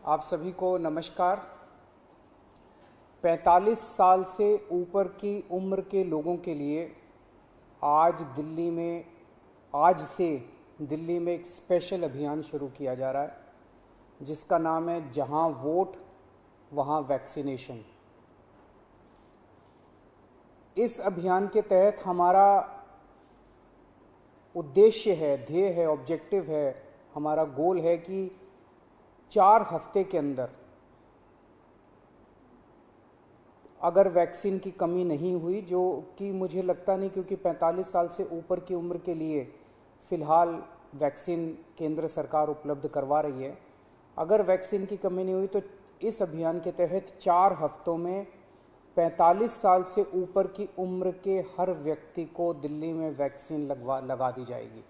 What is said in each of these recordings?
आप सभी को नमस्कार। 45 साल से ऊपर की उम्र के लोगों के लिए आज से दिल्ली में एक स्पेशल अभियान शुरू किया जा रहा है जिसका नाम है जहां वोट वहां वैक्सीनेशन। इस अभियान के तहत हमारा उद्देश्य है, ध्येय है, ऑब्जेक्टिव है, हमारा गोल है कि 4 हफ्ते के अंदर अगर वैक्सीन की कमी नहीं हुई, जो कि मुझे लगता नहीं, क्योंकि 45 साल से ऊपर की उम्र के लिए फ़िलहाल वैक्सीन केंद्र सरकार उपलब्ध करवा रही है। अगर वैक्सीन की कमी नहीं हुई तो इस अभियान के तहत 4 हफ्तों में 45 साल से ऊपर की उम्र के हर व्यक्ति को दिल्ली में वैक्सीन लगा दी जाएगी।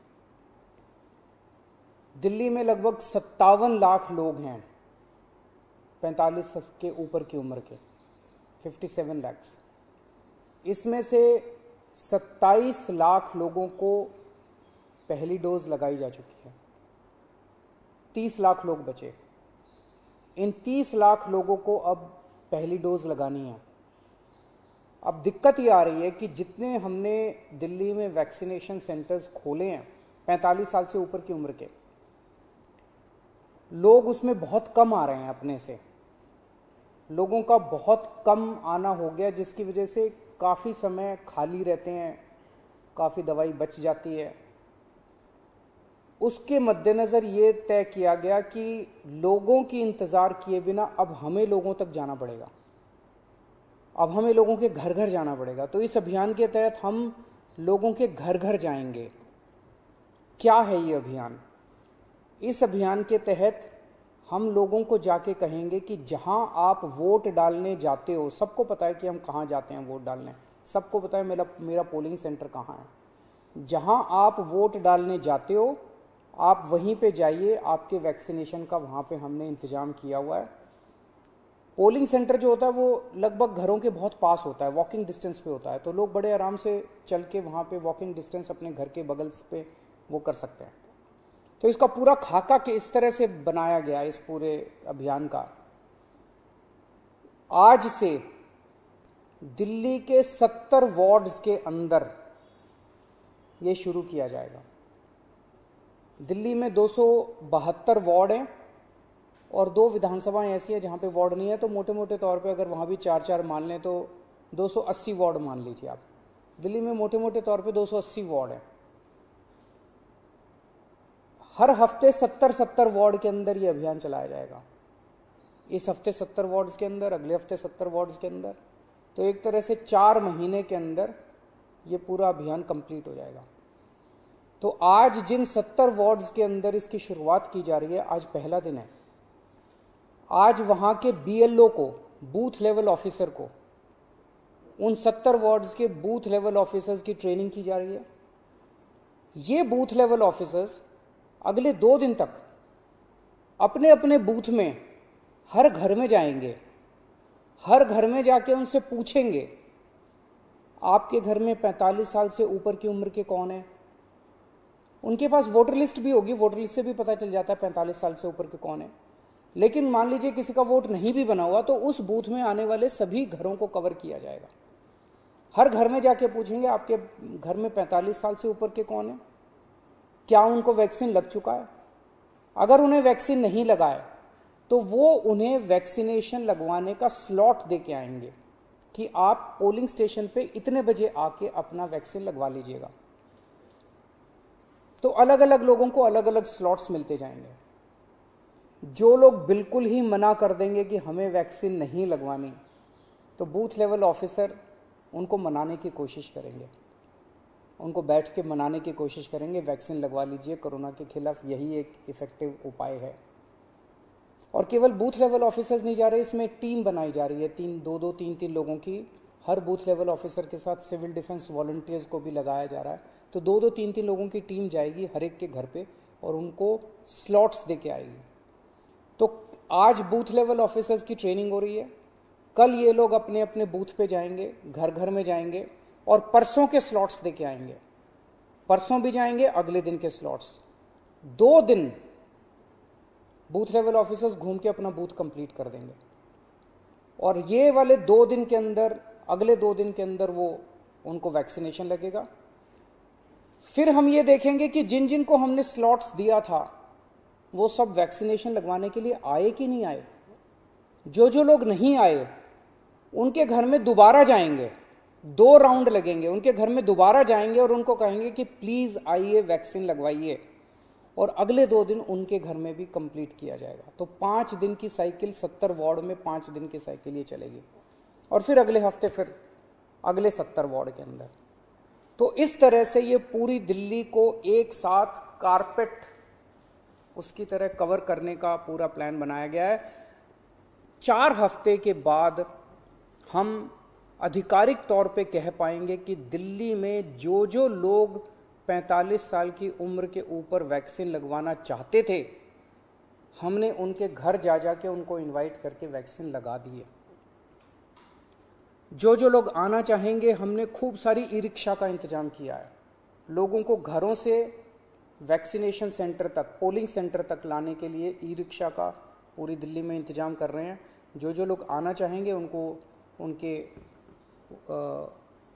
दिल्ली में लगभग 57 लाख लोग हैं 45 के ऊपर की उम्र के, 57 लाख। इसमें से 27 लाख लोगों को पहली डोज लगाई जा चुकी है, 30 लाख लोग बचे। इन 30 लाख लोगों को अब पहली डोज लगानी है। अब दिक्कत ये आ रही है कि जितने हमने दिल्ली में वैक्सीनेशन सेंटर्स खोले हैं 45 साल से ऊपर की उम्र के लोग, उसमें बहुत कम आ रहे हैं। अपने से लोगों का बहुत कम आना हो गया, जिसकी वजह से काफ़ी समय खाली रहते हैं, काफ़ी दवाई बच जाती है। उसके मद्देनज़र ये तय किया गया कि लोगों की इंतज़ार किए बिना अब हमें लोगों तक जाना पड़ेगा, अब हमें लोगों के घर घर जाना पड़ेगा। तो इस अभियान के तहत हम लोगों के घर घर जाएंगे। क्या है ये अभियान? इस अभियान के तहत हम लोगों को जाके कहेंगे कि जहां आप वोट डालने जाते हो, सबको पता है कि हम कहां जाते हैं वोट डालने, सबको पता है मेरा पोलिंग सेंटर कहां है। जहां आप वोट डालने जाते हो आप वहीं पे जाइए, आपके वैक्सीनेशन का वहां पे हमने इंतज़ाम किया हुआ है। पोलिंग सेंटर जो होता है वो लगभग घरों के बहुत पास होता है, वॉकिंग डिस्टेंस पे होता है, तो लोग बड़े आराम से चल के वहाँ पे वॉकिंग डिस्टेंस अपने घर के बगल पे वो कर सकते हैं। तो इसका पूरा खाका के इस तरह से बनाया गया इस पूरे अभियान का। आज से दिल्ली के 70 वार्ड्स के अंदर ये शुरू किया जाएगा। दिल्ली में 272 वार्ड हैं और 2 विधानसभाएं ऐसी हैं जहाँ पे वार्ड नहीं है, तो मोटे मोटे तौर पे अगर वहाँ भी 4-4 मान लें तो 280 वार्ड मान लीजिए आप। दिल्ली में मोटे मोटे तौर पे 280 वार्ड हैं। हर हफ्ते 70 वार्ड के अंदर ये अभियान चलाया जाएगा। इस हफ्ते 70 वार्ड्स के अंदर, अगले हफ्ते 70 वार्ड्स के अंदर, तो एक तरह से 4 महीने के अंदर ये पूरा अभियान कंप्लीट हो जाएगा। तो आज जिन 70 वार्ड्स के अंदर इसकी शुरुआत की जा रही है, आज पहला दिन है। आज वहाँ के BLO को, बूथ लेवल ऑफिसर को, उन 70 वार्ड्स के बूथ लेवल ऑफिसर्स की ट्रेनिंग की जा रही है। ये बूथ लेवल ऑफिसर्स अगले 2 दिन तक अपने अपने बूथ में हर घर में जाएंगे, हर घर में जाके उनसे पूछेंगे आपके घर में 45 साल से ऊपर की उम्र के कौन हैं। उनके पास वोटर लिस्ट भी होगी, वोटर लिस्ट से भी पता चल जाता है 45 साल से ऊपर के कौन है। लेकिन मान लीजिए किसी का वोट नहीं भी बना हुआ, तो उस बूथ में आने वाले सभी घरों को कवर किया जाएगा। हर घर में जाके पूछेंगे आपके घर में 45 साल से ऊपर के कौन है, क्या उनको वैक्सीन लग चुका है। अगर उन्हें वैक्सीन नहीं लगाए तो वो उन्हें वैक्सीनेशन लगवाने का स्लॉट दे के आएंगे कि आप पोलिंग स्टेशन पे इतने बजे आके अपना वैक्सीन लगवा लीजिएगा। तो अलग अलग लोगों को अलग अलग स्लॉट्स मिलते जाएंगे। जो लोग बिल्कुल ही मना कर देंगे कि हमें वैक्सीन नहीं लगवानी, तो बूथ लेवल ऑफिसर उनको मनाने की कोशिश करेंगे, उनको बैठ के मनाने की कोशिश करेंगे, वैक्सीन लगवा लीजिए, कोरोना के खिलाफ यही एक इफ़ेक्टिव उपाय है। और केवल बूथ लेवल ऑफिसर्स नहीं जा रहे, इसमें टीम बनाई जा रही है, 3 लोगों की। हर बूथ लेवल ऑफिसर के साथ सिविल डिफेंस वॉलंटियर्स को भी लगाया जा रहा है। तो 2-3 लोगों की टीम जाएगी हर एक के घर पे और उनको स्लॉट्स दे के आएगी। तो आज बूथ लेवल ऑफिसर्स की ट्रेनिंग हो रही है, कल ये लोग अपने अपने बूथ पे जाएंगे, घर घर में जाएंगे और परसों के स्लॉट्स दे के आएंगे। परसों भी जाएंगे, अगले दिन के स्लॉट्स। 2 दिन बूथ लेवल ऑफिसर्स घूम के अपना बूथ कंप्लीट कर देंगे और ये वाले 2 दिन के अंदर, अगले 2 दिन के अंदर वो उनको वैक्सीनेशन लगेगा। फिर हम ये देखेंगे कि जिन जिन को हमने स्लॉट्स दिया था वो सब वैक्सीनेशन लगवाने के लिए आए कि नहीं आए। जो जो लोग नहीं आए उनके घर में दोबारा जाएंगे, 2 राउंड लगेंगे, उनके घर में दोबारा जाएंगे और उनको कहेंगे कि प्लीज़ आइए वैक्सीन लगवाइए, और अगले 2 दिन उनके घर में भी कंप्लीट किया जाएगा। तो 5 दिन की साइकिल, 70 वार्ड में 5 दिन की साइकिल ये चलेगी और फिर अगले हफ्ते फिर अगले 70 वार्ड के अंदर। तो इस तरह से ये पूरी दिल्ली को एक साथ कारपेट उसकी तरह कवर करने का पूरा प्लान बनाया गया है। 4 हफ्ते के बाद हम आधिकारिक तौर पे कह पाएंगे कि दिल्ली में जो जो लोग 45 साल की उम्र के ऊपर वैक्सीन लगवाना चाहते थे, हमने उनके घर जा जा के उनको इनवाइट करके वैक्सीन लगा दी है। जो जो लोग आना चाहेंगे, हमने खूब सारी ई रिक्शा का इंतजाम किया है। लोगों को घरों से वैक्सीनेशन सेंटर तक, पोलिंग सेंटर तक लाने के लिए ई रिक्शा का पूरी दिल्ली में इंतजाम कर रहे हैं। जो जो लोग आना चाहेंगे उनको उनके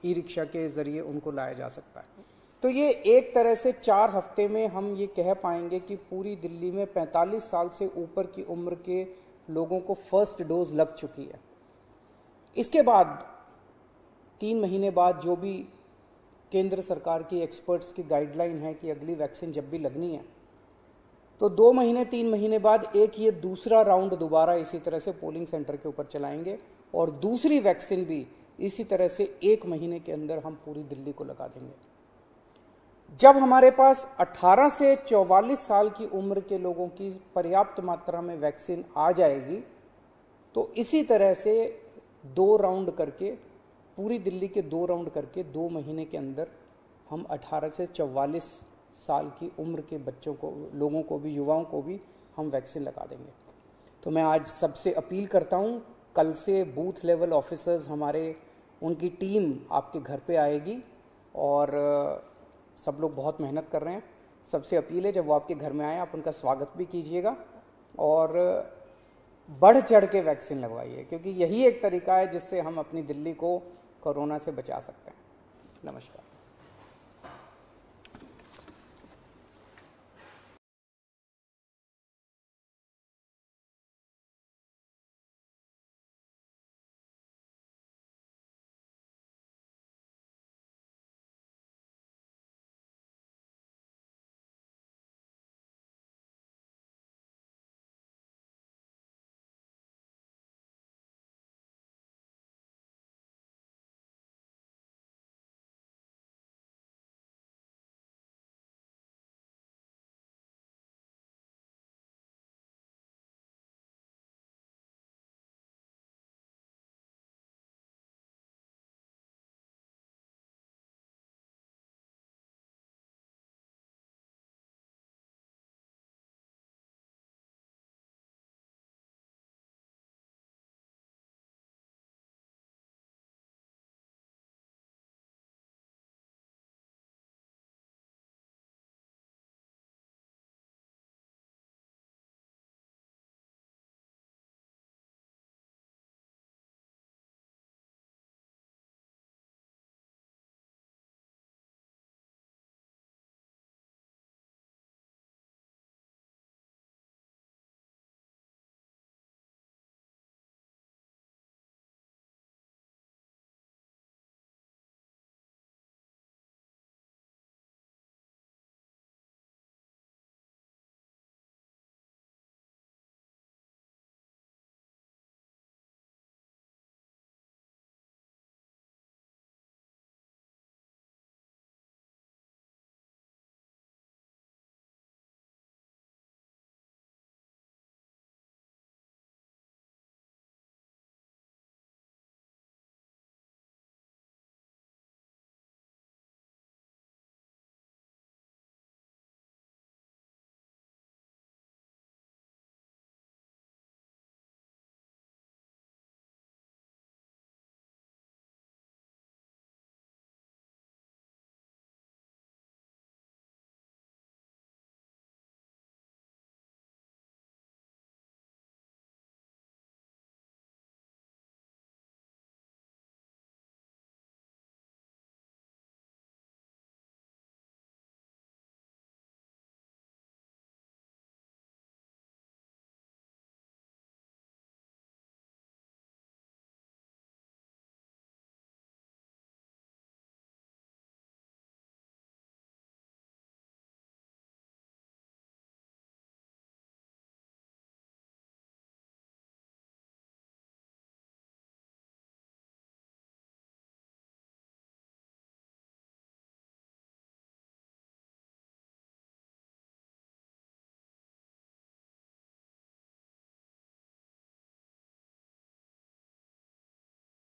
ई रिक्शा के ज़रिए उनको लाया जा सकता है। तो ये एक तरह से 4 हफ्ते में हम ये कह पाएंगे कि पूरी दिल्ली में 45 साल से ऊपर की उम्र के लोगों को फर्स्ट डोज लग चुकी है। इसके बाद 3 महीने बाद जो भी केंद्र सरकार की एक्सपर्ट्स की गाइडलाइन है कि अगली वैक्सीन जब भी लगनी है तो 2 महीने 3 महीने बाद एक ये दूसरा राउंड दोबारा इसी तरह से पोलिंग सेंटर के ऊपर चलाएंगे और दूसरी वैक्सीन भी इसी तरह से 1 महीने के अंदर हम पूरी दिल्ली को लगा देंगे। जब हमारे पास 18 से 44 साल की उम्र के लोगों की पर्याप्त मात्रा में वैक्सीन आ जाएगी तो इसी तरह से 2 राउंड करके, पूरी दिल्ली के 2 राउंड करके 2 महीने के अंदर हम 18 से 44 साल की उम्र के बच्चों को, लोगों को भी, युवाओं को भी हम वैक्सीन लगा देंगे। तो मैं आज सबसे अपील करता हूँ, कल से बूथ लेवल ऑफिसर्स हमारे, उनकी टीम आपके घर पे आएगी और सब लोग बहुत मेहनत कर रहे हैं। सबसे अपील है जब वो आपके घर में आए आप उनका स्वागत भी कीजिएगा और बढ़ चढ़ के वैक्सीन लगवाइए, क्योंकि यही एक तरीका है जिससे हम अपनी दिल्ली को कोरोना से बचा सकते हैं। नमस्कार।